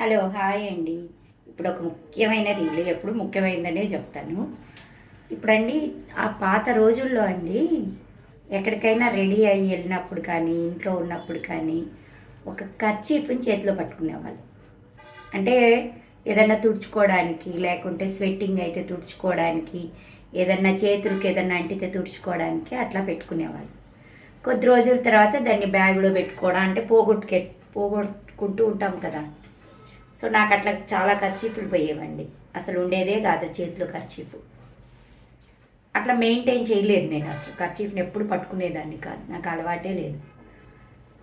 Hello hi అండి. ఇప్పుడు ఒక ముఖ్యమైన రీల్, ఎప్పుడు ముఖ్యమైనదనే చెప్తాను. ఇప్పుడండి ఆ పాత రోజుల్లో అండి ఎక్కడికైనా రెడీ అయ్యి వెళ్ళినప్పుడు కానీ, ఇంట్లో ఉన్నప్పుడు కానీ ఒక కర్చీఫ్ని చేతిలో పట్టుకునేవాళ్ళు. అంటే ఏదన్నా తుడుచుకోవడానికి, లేకుంటే స్వెట్టింగ్ అయితే తుడుచుకోవడానికి, ఏదన్నా చేతులకి ఏదన్నా అంటితే తుడుచుకోవడానికి అట్లా పెట్టుకునేవాళ్ళు. కొద్ది రోజుల తర్వాత దాన్ని బ్యాగ్లో పెట్టుకోవడం, అంటే పోగొట్టుకుంటూ ఉంటాం కదా. సో నాకు అట్లా చాలా ఖర్చీఫ్లు పోయేవండి. అసలు ఉండేదే కాదు చేతిలో ఖర్చీఫ్. అట్లా మెయింటైన్ చేయలేదు నేను. అసలు ఖర్చీఫ్ని ఎప్పుడు పట్టుకునేదాన్ని కాదు, నాకు అలవాటే లేదు.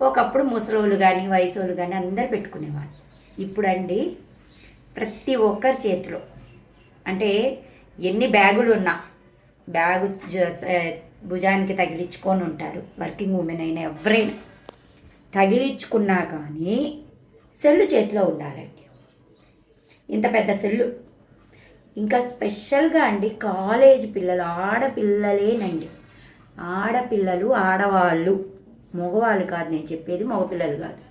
ఒకప్పుడు ముసలోళ్ళు కానీ వయసోళ్ళు కానీ అందరు పెట్టుకునేవాళ్ళు. ఇప్పుడండి ప్రతి ఒక్కరి చేతిలో, అంటే ఎన్ని బ్యాగులు ఉన్నా బ్యాగు భుజానికి తగిలించుకొని ఉంటారు. వర్కింగ్ ఉమెన్ అయినా ఎవరైనా తగిలించుకున్నా కానీ సెల్లు చేతిలో ఉండాలండి. ఇంత పెద్ద సెల్లు. ఇంకా స్పెషల్గా అండి కాలేజ్ పిల్లలు, ఆడపిల్లలేనండి. ఆడపిల్లలు, ఆడవాళ్ళు, మగవాళ్ళు కాదు నేను చెప్పేది, మగపిల్లలు కాదు,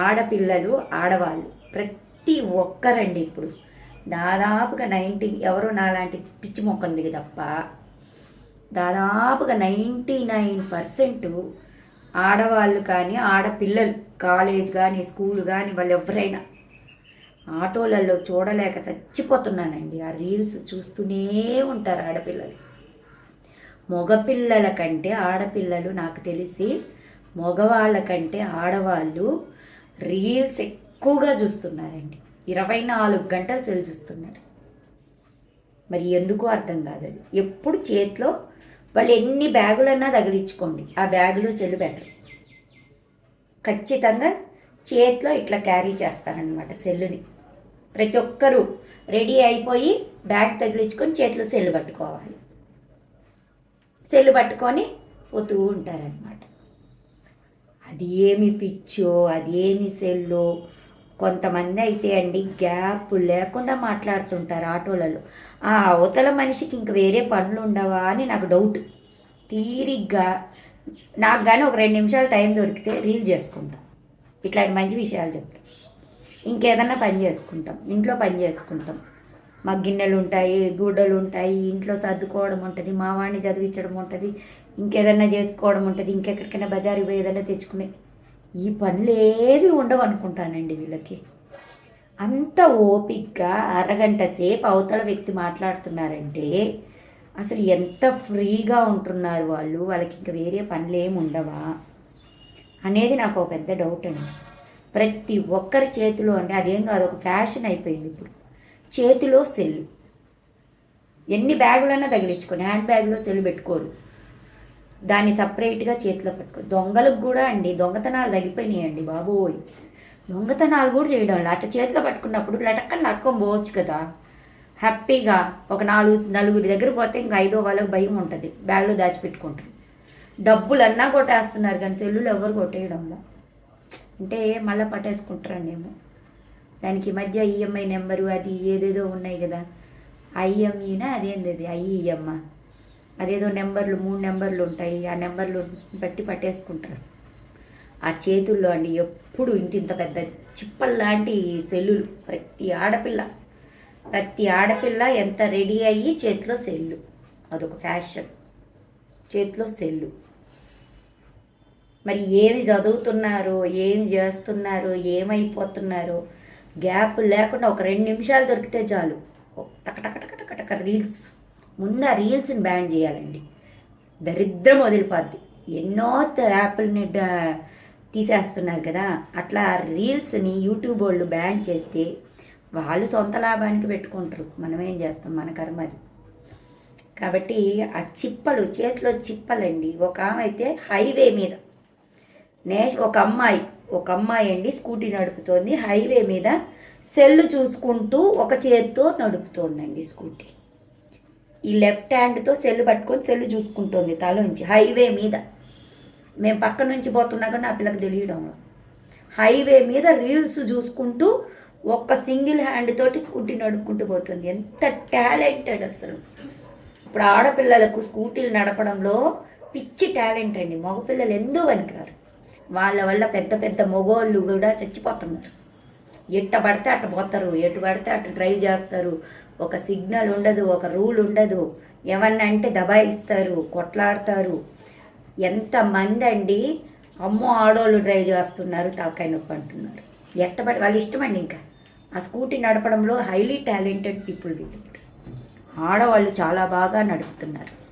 ఆడపిల్లలు, ఆడవాళ్ళు ప్రతి ఒక్కరండి ఇప్పుడు దాదాపుగా 90, ఎవరో నాలాంటి పిచ్చి మొక్కంది తప్ప దాదాపుగా 99% ఆడవాళ్ళు కానీ ఆడపిల్లలు, కాలేజ్ కానీ స్కూల్ కానీ వాళ్ళు ఎవరైనా ఆటోలలో చూడలేక చచ్చిపోతున్నానండి. ఆ రీల్స్ చూస్తూనే ఉంటారు ఆడపిల్లలు. మగపిల్లల కంటే ఆడపిల్లలు, నాకు తెలిసి మగవాళ్ళ కంటే ఆడవాళ్ళు రీల్స్ ఎక్కువగా చూస్తున్నారండి. 24 గంటలు సెల్ చూస్తున్నారు. మరి ఎందుకో అర్థం కాదు. అది ఎప్పుడు చేతిలో వాళ్ళు ఎన్ని బ్యాగులన్నా తగిలించుకోండి, ఆ బ్యాగులో సెల్ పెట్టరు. ఖచ్చితంగా చేతిలో ఇట్లా క్యారీ చేస్తారనమాట సెల్లుని. ప్రతి ఒక్కరూ రెడీ అయిపోయి బ్యాగ్ తగిలించుకొని చేతిలో సెల్లు పట్టుకోవాలి. సెల్లు పట్టుకొని పోతూ ఉంటారనమాట. అది ఏమి పిచ్చో, అది ఏమి సెల్లో. కొంతమంది అయితే అండి గ్యాప్ లేకుండా మాట్లాడుతుంటారు ఆటోలలో. ఆ అవతల మనిషికి ఇంక వేరే పనులు ఉండవా అని నాకు డౌట్. తీరిగ్గా నాకు కానీ ఒక 2 నిమిషాలు టైం దొరికితే రీల్ చేసుకుంటాం, ఇట్లాంటి మంచి విషయాలు చెప్తాం. ఇంకేదన్నా పని చేసుకుంటాం, ఇంట్లో పని చేసుకుంటాం. మాకు గిన్నెలు ఉంటాయి, గుడ్డలు ఉంటాయి, ఇంట్లో సర్దుకోవడం ఉంటుంది, మా వాడిని చదివించడం ఉంటుంది, ఇంకేదన్నా చేసుకోవడం ఉంటుంది, ఇంకెక్కడికైనా బజారుకి పోయి ఏదైనా తెచ్చుకునే ఈ పనులు ఏవి ఉండవు అనుకుంటానండి వీళ్ళకి. అంత ఓపిక్గా అరగంట సేపు అవతల వ్యక్తి మాట్లాడుతున్నారంటే అసలు ఎంత ఫ్రీగా ఉంటున్నారు వాళ్ళు. వాళ్ళకి ఇంకా వేరే పనులు ఏమి ఉండవా అనేది నాకు ఒక పెద్ద డౌట్ అండి. ప్రతి ఒక్కరి చేతిలో అంటే అదేం కాదు, ఒక ఫ్యాషన్ అయిపోయింది ఇప్పుడు. చేతిలో సెల్. ఎన్ని బ్యాగులన్నా తగిలించుకొని హ్యాండ్ బ్యాగ్లో సెల్ పెట్టుకోరు, దాన్ని సపరేట్గా చేతిలో పెట్టుకో. దొంగలకు కూడా అండి దొంగతనాలు తగ్గిపోయినాయండి బాబోయ్. దొంగతనాలు కూడా చేయడం వల్ల అట్లా చేతిలో పట్టుకున్నప్పుడు లటక్కని లక్కొని పోవచ్చు కదా హ్యాపీగా. ఒక నలుగురి దగ్గర పోతే ఇంకా 5వ వాళ్ళకి భయం ఉంటుంది, బ్యాగ్లో దాచిపెట్టుకుంటారు. డబ్బులు అన్నా కొట్టేస్తున్నారు కానీ సెల్లులు ఎవరు కొట్టేయడంలో. అంటే మళ్ళీ పట్టేసుకుంటారండి ఏమో. దానికి ఈ మధ్య ఈఎంఐ నెంబరు అది ఏదేదో ఉన్నాయి కదా, ఐఎంఈనా అదేంది, అది ఐఈఎమ్మ, అదేదో నెంబర్లు 3 నెంబర్లు ఉంటాయి, ఆ నెంబర్లు బట్టి పట్టేసుకుంటారు. ఆ చేతుల్లో అండి ఎప్పుడు ఇంత పెద్ద చిప్పల్లాంటి సెల్లులు. ప్రతి ఆడపిల్ల ఎంత రెడీ అయ్యి చేతిలో సెల్లు, అదొక ఫ్యాషన్. చేతిలో సెల్లు. మరి ఏమి చదువుతున్నారో, ఏమి చేస్తున్నారో, ఏమైపోతున్నారో గ్యాప్ లేకుండా ఒక 2 నిమిషాలు దొరికితే చాలు టక రీల్స్. ముందు ఆ రీల్స్ని బ్యాన్ చేయాలండి, దరిద్రం వదిలిపోద్ది. ఎన్నో యాప్లని తీసేస్తున్నారు కదా, అట్లా రీల్స్ని యూట్యూబ్ వాళ్ళు బ్యాన్ చేస్తే వాళ్ళు సొంత లాభానికి పెట్టుకుంటారు, మనమేం చేస్తాం, మన కర్మ అది. కాబట్టి ఆ చిప్పలు, చేతిలో చిప్పలండి. ఒక ఆమె అయితే హైవే మీద ఒక అమ్మాయి అండి స్కూటీ నడుపుతోంది, హైవే మీద సెల్లు చూసుకుంటూ ఒక చేతితో నడుపుతోందండి స్కూటీ. ఈ లెఫ్ట్ హ్యాండ్తో సెల్లు పట్టుకొని సెల్లు చూసుకుంటోంది తలోంచి హైవే మీద. మేము పక్క నుంచి పోతున్నా కానీ నా పిల్లకి తెలియడంలో హైవే మీద రీల్స్ చూసుకుంటూ ఒక్క సింగిల్ హ్యాండ్ తోటి స్కూటీ నడుపుకుంటూ పోతుంది. ఎంత టాలెంటెడ్ అసలు. ఇప్పుడు ఆడపిల్లలకు స్కూటీలు నడపడంలో పిచ్చి టాలెంట్ అండి. మగపిల్లలు ఎంతో పనికిరారు. వాళ్ళ వల్ల పెద్ద పెద్ద మగవాళ్ళు కూడా చచ్చిపోతున్నారు. ఎట్ట పడితే అట్ట పోతారు, ఎటు పడితే అట్ట డ్రైవ్ చేస్తారు. ఒక సిగ్నల్ ఉండదు, ఒక రూల్ ఉండదు. ఏమన్నా అంటే దబాయిస్తారు, కొట్లాడతారు. ఎంతమంది అండి అమ్మో ఆడోళ్ళు డ్రైవ్ చేస్తున్నారు తలకాయ నొప్పి అంటున్నారు. ఎట్టబడి వాళ్ళు ఇష్టమండి. ఇంకా ఆ స్కూటీ నడపడంలో హైలీ టాలెంటెడ్ పీపుల్ వీళ్ళు. ఆడవాళ్ళు చాలా బాగా నడుపుతున్నారు.